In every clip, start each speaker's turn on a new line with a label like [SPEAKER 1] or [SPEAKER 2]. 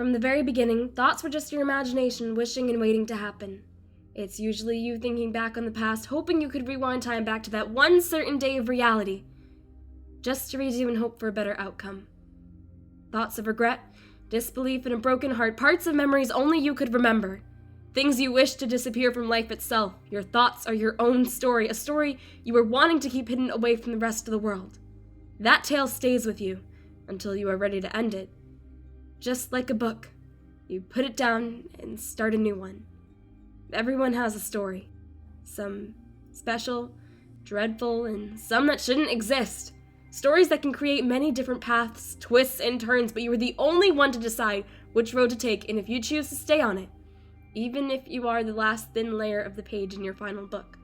[SPEAKER 1] From the very beginning, thoughts were just your imagination wishing and waiting to happen. It's usually you thinking back on the past, hoping you could rewind time back to that one certain day of reality, just to redo and hope for a better outcome. Thoughts of regret, disbelief, and a broken heart, parts of memories only you could remember. Things you wish to disappear from life itself. Your thoughts are your own story, a story you were wanting to keep hidden away from the rest of the world. That tale stays with you until you are ready to end it. Just like a book, you put it down and start a new one. Everyone has a story. Some special, dreadful, and some that shouldn't exist. Stories that can create many different paths, twists, and turns, but you are the only one to decide which road to take and if you choose to stay on it, even if you are the last thin layer of the page in your final book.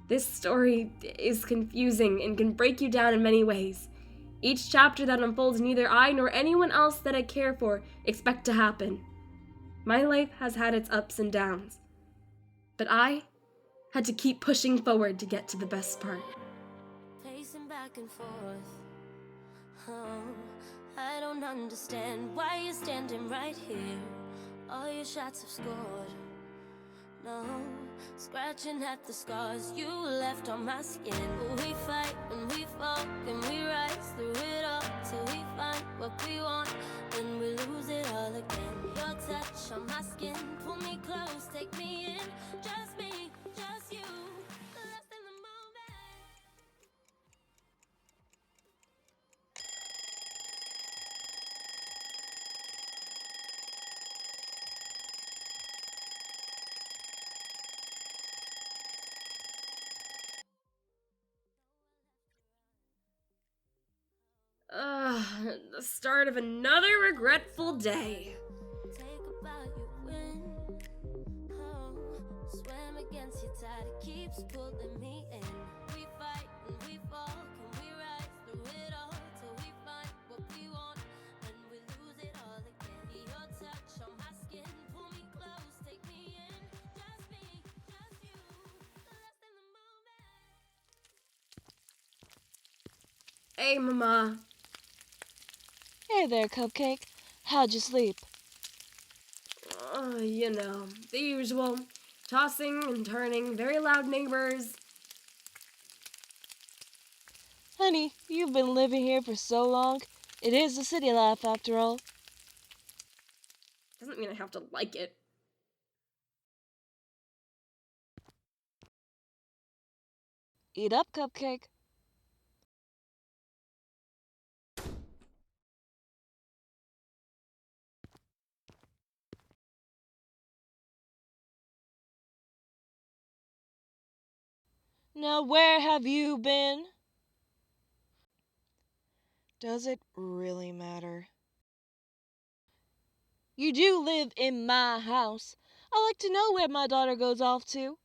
[SPEAKER 1] This story is confusing and can break you down in many ways. Each chapter that unfolds neither I nor anyone else that I care for expect to happen. My life has had its ups and downs, but I had to keep pushing forward to get to the best part.
[SPEAKER 2] Pacing back and forth. Oh, I don't understand why you're standing right here. All your shots have scored. No, scratching at the scars you left on my skin. We fight and we fall and we rise through it all till we find what we want. Then we lose it all again. Your touch on my skin, pull me close, take me in. Just me, just you, lost in the moment.
[SPEAKER 1] The start of another regretful day.
[SPEAKER 2] Take about your win. Oh, swam against your tide, it keeps pulling me in. We fight and we fall, can we rise through it all till we find what we want, and we lose it all again. Your touch on my skin, pull me close, take me in. Just me, just you, lost in the moment.
[SPEAKER 1] Hey, Mama.
[SPEAKER 3] Hey there, Cupcake. How'd you sleep?
[SPEAKER 1] The usual. Tossing and turning, very loud neighbors.
[SPEAKER 3] Honey, you've been living here for so long. It is the city life, after all.
[SPEAKER 1] Doesn't mean I have to like it.
[SPEAKER 3] Eat up, Cupcake. Now, where have you been? Does it really matter? You do live in my house. I like to know where my daughter goes off to.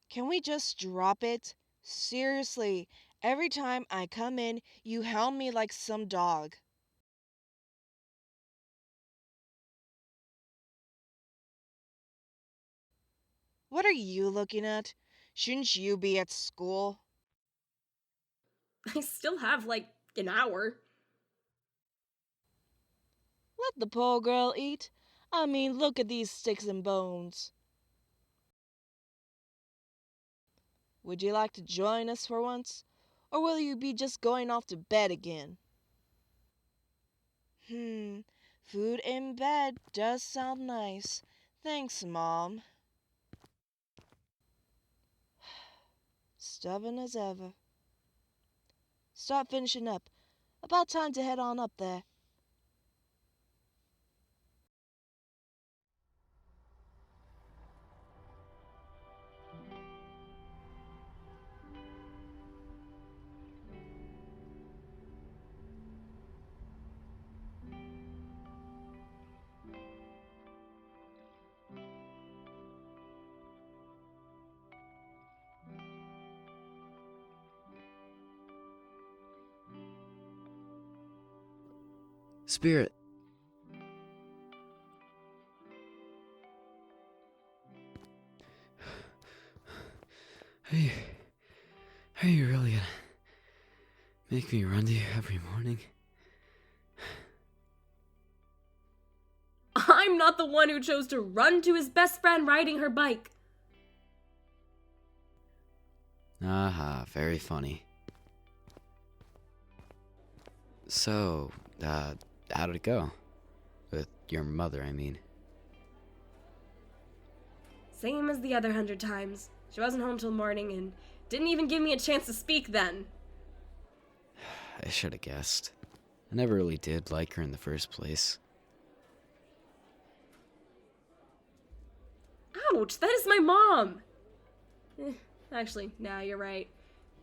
[SPEAKER 3] Can we just drop it? Seriously, every time I come in, you hound me like some dog. What are you looking at? Shouldn't you be at school?
[SPEAKER 1] I still have, an hour.
[SPEAKER 3] Let the poor girl eat. I mean, look at these sticks and bones. Would you like to join us for once? Or will you be just going off to bed again? Food in bed does sound nice. Thanks, Mom. Stubborn as ever. Start finishing up. About time to head on up there.
[SPEAKER 4] Spirit. Are you really gonna make me run to you every morning?
[SPEAKER 1] I'm not the one who chose to run to his best friend riding her bike.
[SPEAKER 4] Aha, very funny. So, how did it go? With your mother, I mean.
[SPEAKER 1] Same as the other 100 times. She wasn't home till morning and didn't even give me a chance to speak then.
[SPEAKER 4] I should have guessed. I never really did like her in the first place.
[SPEAKER 1] Ouch, that is my mom! Actually, nah, you're right.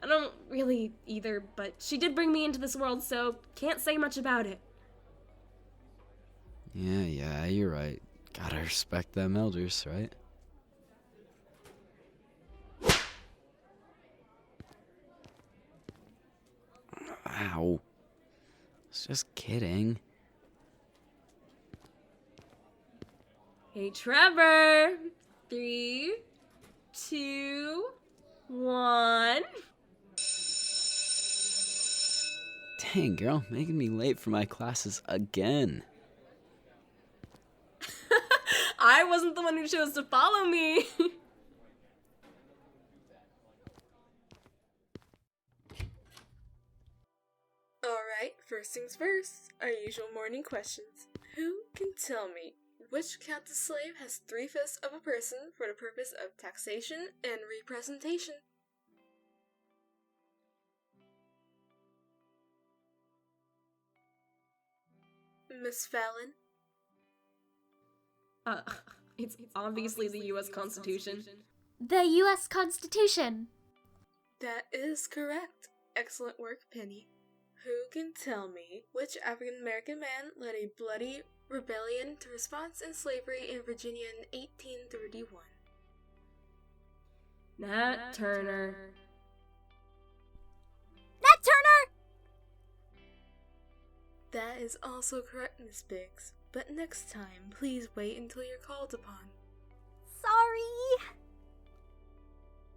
[SPEAKER 1] I don't really either, but she did bring me into this world, so can't say much about it.
[SPEAKER 4] Yeah, you're right. Gotta respect them elders, right? Ow. I was just kidding.
[SPEAKER 1] Hey, Trevor! 3, 2, 1.
[SPEAKER 4] Dang, girl, making me late for my classes again.
[SPEAKER 1] I wasn't the one who chose to follow me.
[SPEAKER 5] Alright, first things first, our usual morning questions. Who can tell me which captive slave has 3/5 of a person for the purpose of taxation and representation? Miss Fallon?
[SPEAKER 1] It's obviously the U.S. Constitution.
[SPEAKER 6] The U.S. Constitution.
[SPEAKER 5] That is correct. Excellent work, Penny. Who can tell me which African American man led a bloody rebellion to response in slavery in Virginia in 1831?
[SPEAKER 1] Nat Turner.
[SPEAKER 6] Nat Turner!
[SPEAKER 5] That is also correct, Miss Biggs. But next time, please wait until you're called upon.
[SPEAKER 6] Sorry.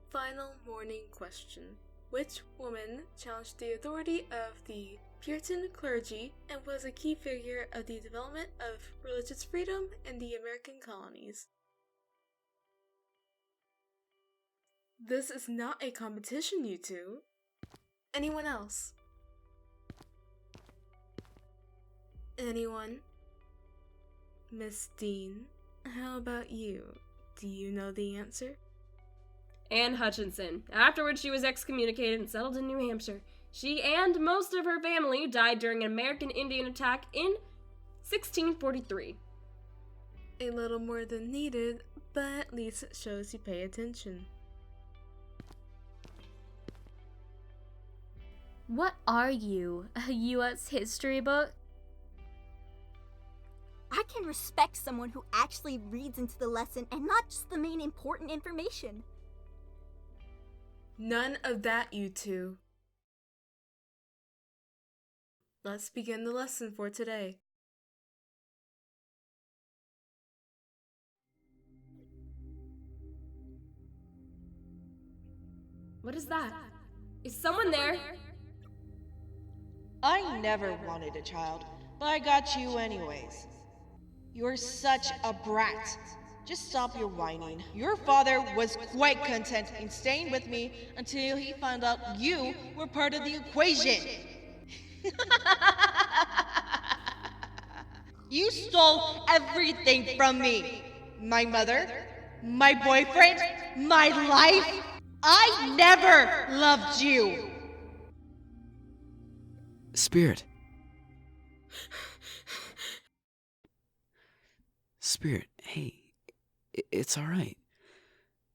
[SPEAKER 5] Final morning question. Which woman challenged the authority of the Puritan clergy and was a key figure of the development of religious freedom in the American colonies? This is not a competition, you two. Anyone else? Anyone? Miss Dean, how about you? Do you know the answer?
[SPEAKER 1] Anne Hutchinson. Afterwards, she was excommunicated and settled in New Hampshire. She and most of her family died during an American Indian attack in 1643.
[SPEAKER 5] A little more than needed, but at least it shows you pay attention.
[SPEAKER 6] What are you? A U.S. history book?
[SPEAKER 7] I can respect someone who actually reads into the lesson and not just the main important information.
[SPEAKER 5] None of that, you two. Let's begin the lesson for today.
[SPEAKER 1] What is that? Is someone there?
[SPEAKER 3] I never wanted a child, but I got you anyways. You're such a brat. Just stop your whining. Your father was quite content in staying with me until he found out you were part of the equation. You stole everything from me. My mother, my boyfriend, my life. I never loved you.
[SPEAKER 4] Spirit. Spirit, hey, it's alright.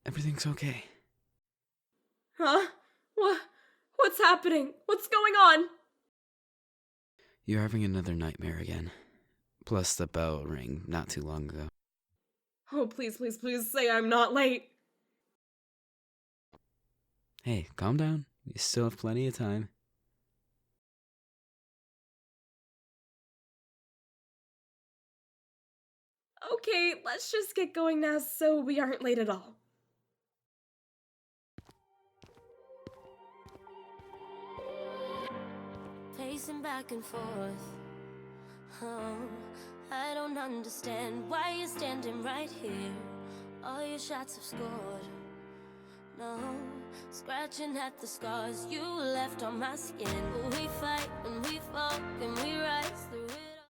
[SPEAKER 4] Everything's okay.
[SPEAKER 1] Huh? What's happening? What's going on?
[SPEAKER 4] You're having another nightmare again. Plus the bell rang not too long ago.
[SPEAKER 1] Oh, please say I'm not late.
[SPEAKER 4] Hey, calm down. You still have plenty of time.
[SPEAKER 1] Okay, let's just get going now so we aren't late at all.
[SPEAKER 2] Pacing back and forth. Oh, I don't understand why you're standing right here. All your shots have scored. No, scratching at the scars you left on my skin. We fight and we fall and we rise through